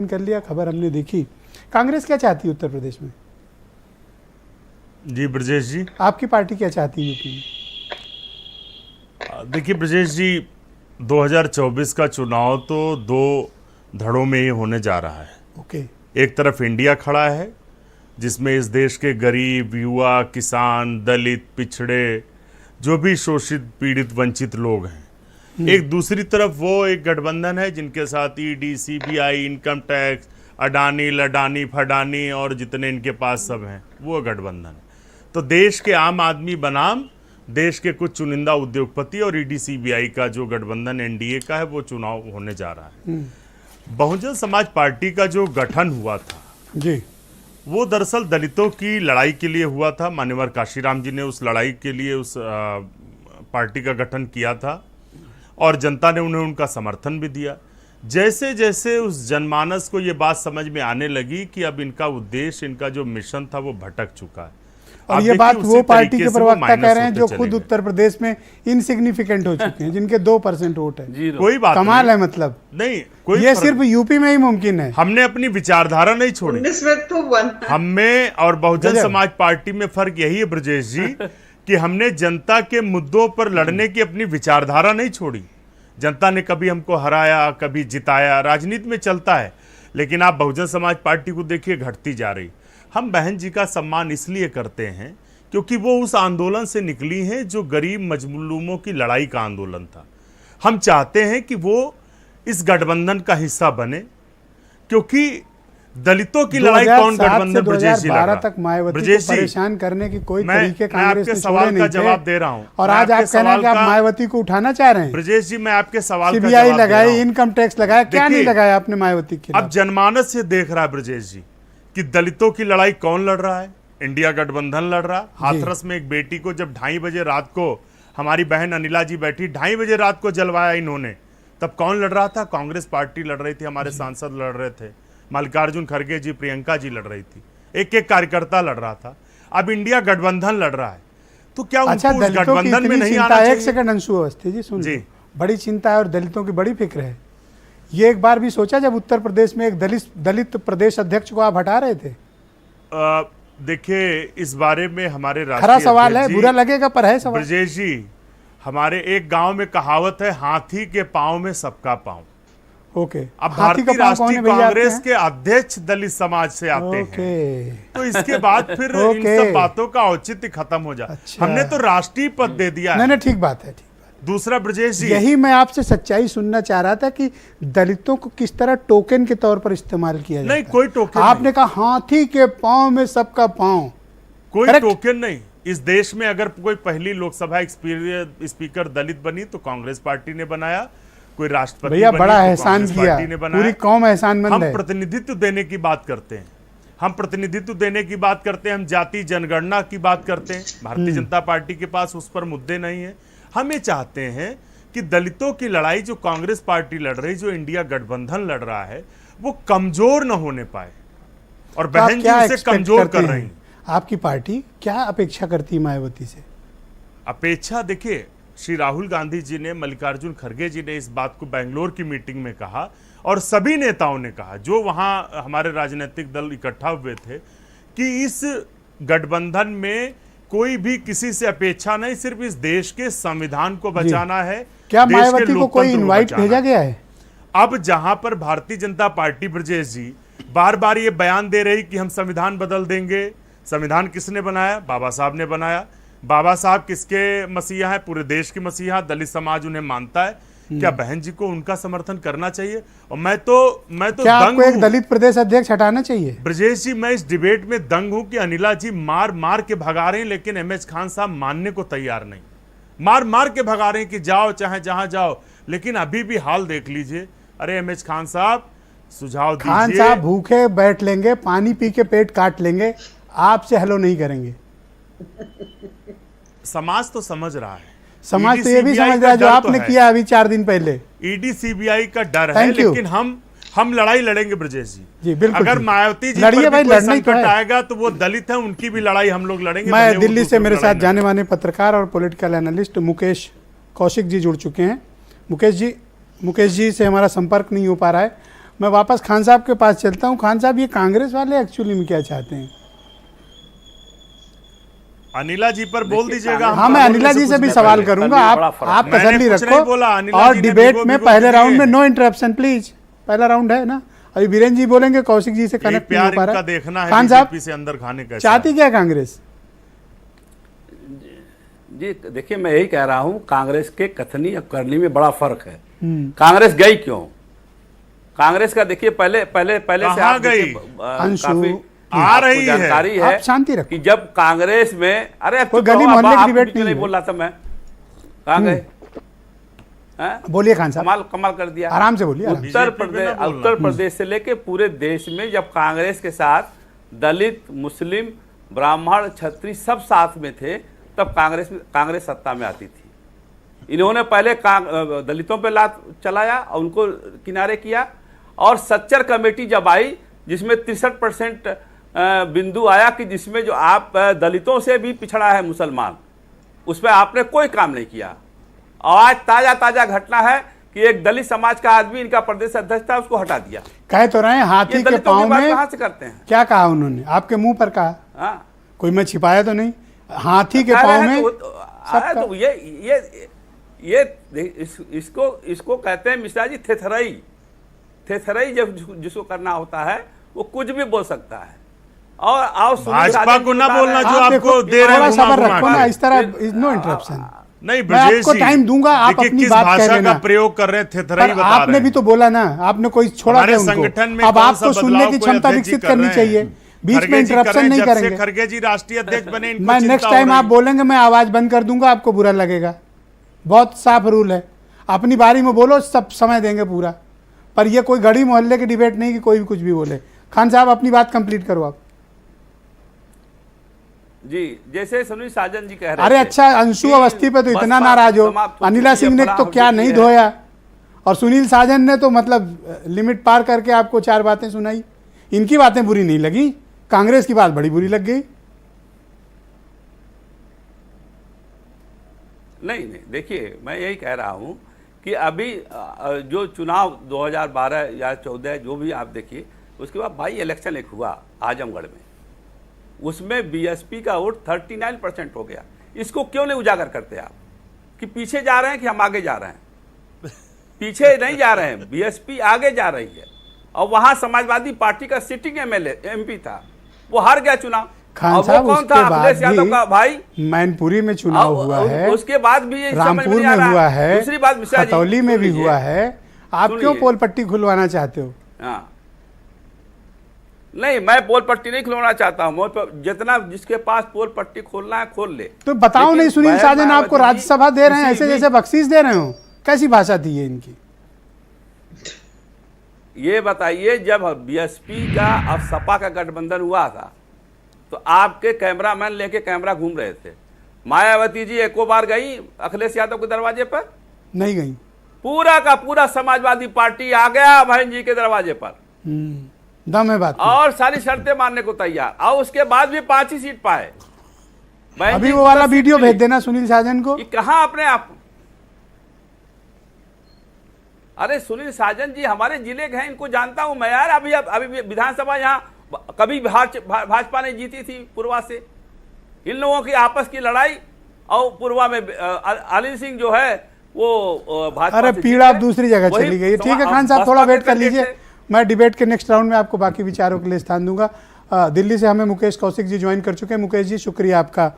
कर लिया, खबर हमने देखी। कांग्रेस क्या चाहती है उत्तर प्रदेश में? जी ब्रजेश जी, आपकी पार्टी क्या चाहती है यूपी में? देखिए ब्रजेश जी, 2024 का चुनाव तो दो धड़ों में ही होने जा रहा है। ओके। एक तरफ इंडिया खड़ा है जिसमें इस देश के गरीब, युवा, किसान, दलित, पिछड़े, जो भी शोषित, पीड़ित, वंचित लोग हैं। एक दूसरी तरफ वो एक गठबंधन है जिनके साथ ED, CBI, income tax, Adani, लडानी, फडानी और जितने इनके पास सब हैं, वो गठबंधन है। तो देश के आम आदमी बनाम देश के कुछ चुनिंदा उद्योगपति और ईडी, सीबीआई का जो गठबंधन एनडीए का है, वो चुनाव होने जा रहा है। बहुजन समाज पार्टी का जो गठन हुआ था जी, वो दरअसल दलितों की लड़ाई के लिए हुआ था। मान्यवर काशीराम जी ने उस लड़ाई के लिए उस पार्टी का गठन किया था और जनता ने उन्हें उनका समर्थन भी दिया। जैसे जैसे उस जनमानस को ये बात समझ में आने लगी कि अब इनका उद्देश्य, इनका जो मिशन था, वो भटक चुका है। और ये बात वो पार्टी के प्रवक्ता कह रहे हैं जो खुद उत्तर प्रदेश में इनसिग्निफिकेंट हो चुके हैं, जिनके 2% वोट है। कोई बात कमाल है, मतलब नहीं, कोई ये सिर्फ यूपी में ही मुमकिन है। हमने अपनी विचारधारा नहीं छोड़ी। हमें और बहुजन समाज पार्टी में फर्क यही है ब्रजेश जी कि हमने जनता के मुद्दों पर लड़ने की अपनी विचारधारा नहीं छोड़ी। जनता ने कभी हमको हराया, कभी जिताया, राजनीति में चलता है। लेकिन आप बहुजन समाज पार्टी को देखिए, घटती जा रही। हम बहन जी का सम्मान इसलिए करते हैं क्योंकि वो उस आंदोलन से निकली हैं जो गरीब मजलूमों की लड़ाई का आंदोलन था। हम चाहते हैं कि वो इस गठबंधन का हिस्सा बने, क्योंकि दलितों की लड़ाई कौन गठबंधन ब्रजेश जी लड़ रहा? तक मायावती को परेशान करने की कोई तरीके कांग्रेस ने सवाल का जवाब दे रहा हूं। और आज आप कह रहे हैं कि आप मायावती को उठाना चाह रहे हैं। ब्रजेश जी, मैं आपके सवाल का सीबीआई लगाई, इनकम टैक्स लगाया, क्या नहीं लगाया आपने मायावती के खिलाफ? अब जनमानस से देख रहा है ब्रजेश जी कि दलितों की लड़ाई कौन लड़ रहा है। इंडिया गठबंधन लड़ रहा। हाथरस में एक बेटी को जब 2:30 बजे रात को हमारी बहन अनिला जी बैठी, 2:30 बजे रात को जलवाया इन्होंने, तब कौन लड़ रहा था? कांग्रेस पार्टी लड़ रही थी, हमारे सांसद लड़ रहे थे, मल्लिकार्जुन खड़गे जी, प्रियंका जी लड़ रही थी, एक एक कार्यकर्ता लड़ रहा था। अब इंडिया गठबंधन लड़ रहा है, तो क्या उनको उस गठबंधन में नहीं आना चाहिए? एक सेकंड अंशु अवस्थी जी, सुनिए, बड़ी चिंता है और दलितों की बड़ी फिक्र है। ये एक बार भी सोचा जब उत्तर प्रदेश में एक दलित प्रदेश अध्यक्ष को आप हटा रहे थे? देखिए, इस बारे में हमारे खरा सवाल है, बुरा लगेगा पर है सवाल। ब्रजेश जी, हमारे एक गांव में कहावत है, हाथी के पांव में सबका पांव। ओके। अब भारतीय राष्ट्रीय कांग्रेस के अध्यक्ष दलित समाज से आते हैं, तो इसके बाद फिर इन सब बातों का औचित्य खत्म हो जाए। हमने तो राष्ट्रीय पद दे दिया है। नहीं, ठीक बात है, ठीक। दूसरा ब्रजेश जी, यही मैं आपसे सच्चाई सुनना चाह रहा था कि दलितों को किस तरह टोकन के तौर पर इस्तेमाल किया जाता है। नहीं, कोई टोकन आपने कहा हाथी के पांव में सबका पांव, कोई टोकन नहीं। इस देश में अगर कोई पहली लोकसभा स्पीकर दलित बनी तो कांग्रेस पार्टी ने बनाया, कोई राष्ट्रपति भैया बड़ा एहसान किया, पूरी कौम एहसानमंद है। हम प्रतिनिधित्व देने की बात करते हैं, हम प्रतिनिधित्व देने की बात करते हैं, हम जाति जनगणना की बात करते हैं। भारतीय जनता पार्टी के पास उस पर मुद्दे नहीं है। हम ये चाहते हैं कि दलितों की लड़ाई जो कांग्रेस पार्टी लड़ रही, जो इंडिया गठबंधन लड़ रहा है, वो कमजोर न होने पाए। और बहन जी उसे कमजोर कर रही हैं। आपकी पार्टी क्या अपेक्षा करती है मायावती से? अपेक्षा देखिए, श्री राहुल गांधी जी ने, मल्लिकार्जुन खड़गे जी ने इस बात को बेंगलोर की मीटिंग में कहा और सभी नेताओं ने कहा जो वहां हमारे राजनीतिक दल इकट्ठा हुए थे कि इस गठबंधन में कोई भी किसी से अपेक्षा नहीं, सिर्फ इस देश के संविधान को बचाना है। क्या मायावती को कोई इनवाइट भेजा गया है? अब जहां पर भारतीय जनता पार्टी ब्रजेश जी बार बार ये बयान दे रही कि हम संविधान बदल देंगे। संविधान किसने बनाया? बाबा साहब ने बनाया। बाबा साहब किसके मसीहा है? पूरे देश के मसीहा। दलित समाज उन्हें मानता है। क्या बहन जी को उनका समर्थन करना चाहिए? और मैं तो क्या आपको एक दलित प्रदेश अध्यक्ष हटाना चाहिए? ब्रजेश जी, मैं इस डिबेट में दंग हूं कि अनिला जी मार मार के भगा रहे हैं, लेकिन एमएच खान साहब मानने को तैयार नहीं। मार मार के भगा रहे हैं कि जाओ चाहे जहां जाओ, लेकिन अभी भी हाल देख लीजिए। अरे एमएच खान साहब, सुझाव दीजिए। खान साहब भूखे बैठ लेंगे, पानी पी के पेट काट लेंगे, आपसे हेलो नहीं करेंगे। समाज तो समझ रहा है, समाज तो ये भी समझ रहा है जो आपने किया अभी 4 दिन पहले। ईडी सीबीआई का डर है, लेकिन हम लड़ाई लड़ेंगे ब्रजेश जी। जी बिल्कुल। अगर मायावती जी लड़िए भाई, लड़ना ही तो है। आएगा तो वो दलित है, उनकी भी लड़ाई हम लोग लड़ेंगे। मैं दिल्ली से मेरे साथ जाने माने पत्रकार और पॉलिटिकल एनालिस्ट मुकेश कौशिक जी जुड़ चुके हैं। मुकेश जी से हमारा संपर्क नहीं हो पा रहा है। मैं वापस खान साहब के पास चलता हूं। खान साहब, ये कांग्रेस वाले एक्चुअली में क्या चाहते हैं? अनिला जी पर बोल दीजिएगा। हाँ, मैं अनिला जी से भी सवाल करूंगा। आप तसल्ली रखो और डिबेट में पहले राउंड में नो इंटरप्शन प्लीज। पहला राउंड है ना, अभी बीरेन जी बोलेंगे, कौशिक जी से कनेक्ट नहीं हो पा रहा देखना है। खान साहब से अंदर खाने का चाहती क्या कांग्रेस? जी देखिए, मैं यही कह रहा हूं, कांग्रेस के कथनी और करनी में बड़ा फर्क है। कांग्रेस गई क्यों? कांग्रेस का देखिए, पहले से आप गई? काफी आ रही जानकारी है। आप शांति रखो कि जब कांग्रेस में, अरे कोई गली मोहल्ले की डिबेट नहीं बोल रहा था मैं, कहाँ गए? बोलिए खान साहब, कमाल कर दिया। आराम से बोलिए। उत्तर प्रदेश से लेके पूरे देश में जब कांग्रेस के साथ दलित, मुस्लिम, ब्राह्मण, क्षत्रिय सब साथ में थे, तब कांग्रेस सत्ता में आती थी। इन्होंने पहले दलितों पे लात चलाया और उनको किनारे किया, और सच्चर कमेटी जब आई जिसमें 63% बिंदु आया कि जिसमें जो आप दलितों से भी पिछड़ा है मुसलमान, उस पर आपने कोई काम नहीं किया। और आज ताजा घटना है कि एक दलित समाज का आदमी इनका प्रदेश अध्यक्ष था, उसको हटा दिया। कह तो रहे हैं हाथी के पांव में, कहां से करते हैं? क्या कहा उन्होंने? आपके मुंह पर कहा। हाँ, कोई मैं छिपाया तो नहीं। हाथी के पांव में तो इसको कहते हैं मिश्रा जी थेथरई जब जिसको करना होता है वो कुछ भी बोल सकता है। और आओ भाजपा को ना बोलना जो आपको दे रहे हैं, सबर रखो ना, इस तरह नो इंटरप्शन। नहीं, मैं आपको टाइम दूंगा, आप अपनी बात कह लेना। प्रयोग कर रहे थे, थेथरई बता रहे हैं। आपने भी तो बोला ना, आपने कोई छोड़ा था उनको। अब आपको सुनने की क्षमता विकसित करनी चाहिए, बीच में इंटरप्शन नहीं करेंगे। खड़गे जी राष्ट्रीय अध्यक्ष बने, मैं नेक्स्ट टाइम आप बोलेंगे मैं आवाज बंद कर दूंगा, आपको बुरा लगेगा। बहुत साफ रूल है, अपनी बारी में बोलो, सब समय देंगे पूरा। पर ये कोई गली मोहल्ले की डिबेट नहीं कि कोई भी कुछ भी बोले। खान साहब अपनी बात कंप्लीट करो आप। जी, जैसे सुनील साजन जी कह रहे अरे अच्छा, अंशु अवस्थी पे तो इतना नाराज हो, अनिला सिंह ने तो क्या नहीं धोया, और सुनील साजन ने तो मतलब लिमिट पार करके आपको 4 बातें सुनाई। इनकी बातें बुरी नहीं लगी, कांग्रेस की बात बड़ी बुरी लग गई। नहीं, देखिए, मैं यही कह रहा हूं कि अभी जो चुनाव 2012 या 14 जो भी आप देखिए, उसके बाद बाई इलेक्शन एक हुआ आजमगढ़ में, उसमें बीएसपी का वोट 39% हो गया। इसको क्यों नहीं उजागर करते आप कि पीछे जा रहे हैं कि हम आगे जा रहे हैं? पीछे नहीं जा रहे हैं, बीएसपी आगे जा रही है। और वहां समाजवादी पार्टी का सिटिंग एमपी था, वो हार गया चुनाव। खान साहब, उसके बाद भाई मैनपुरी में चुनाव हुआ है, उसके बाद भी रामपुर में हुआ है, दूसरी बात खतौली में भी हुआ है। आप क्यों पोल पट्टी खुलवाना चाहते हो? हाँ, नहीं, मैं पोल पट्टी नहीं खुलवाना चाहता हूँ। जितना जिसके पास पोल पट्टी खोलना है खोल ले। तो बताओ नहीं, सुनील साजन आपको राज्यसभा दे रहे हैं, ऐसे जैसे बख्शीश दे रहे हो। कैसी भाषा थी ये इनकी? ये बताइए, जब बीएसपी का और सपा का गठबंधन हुआ था तो आपके कैमरामैन लेके कैमरा घूम रहे थे। मायावती जी एको बार गई अखिलेश यादव के दरवाजे पर? नहीं गई। पूरा का पूरा समाजवादी पार्टी आ गया बहन जी के दरवाजे पर, दम है बात, और सारी शर्तें मानने को तैयार, और उसके बाद भी 5 ही सीट पाए। अभी वो वाला वीडियो भेज देना सुनील साजन को। कहां अपने आप? अरे सुनील साजन जी हमारे जिले के हैं, इनको जानता हूं मैं यार। अभी विधानसभा यहाँ कभी भाजपा ने जीती थी पूर्वा से। इन लोगों की आपस की लड़ाई, और पूर्वा में अनिल सिंह जो है वो भाजपा। अरे पीड़ा अब दूसरी जगह चली गई। ठीक है खान साहब, थोड़ा वेट कर लीजिए, मैं डिबेट के नेक्स्ट राउंड में आपको बाकी विचारों के लिए स्थान दूंगा। दिल्ली से हमें मुकेश कौशिक जी ज्वाइन कर चुके हैं। मुकेश जी, शुक्रिया आपका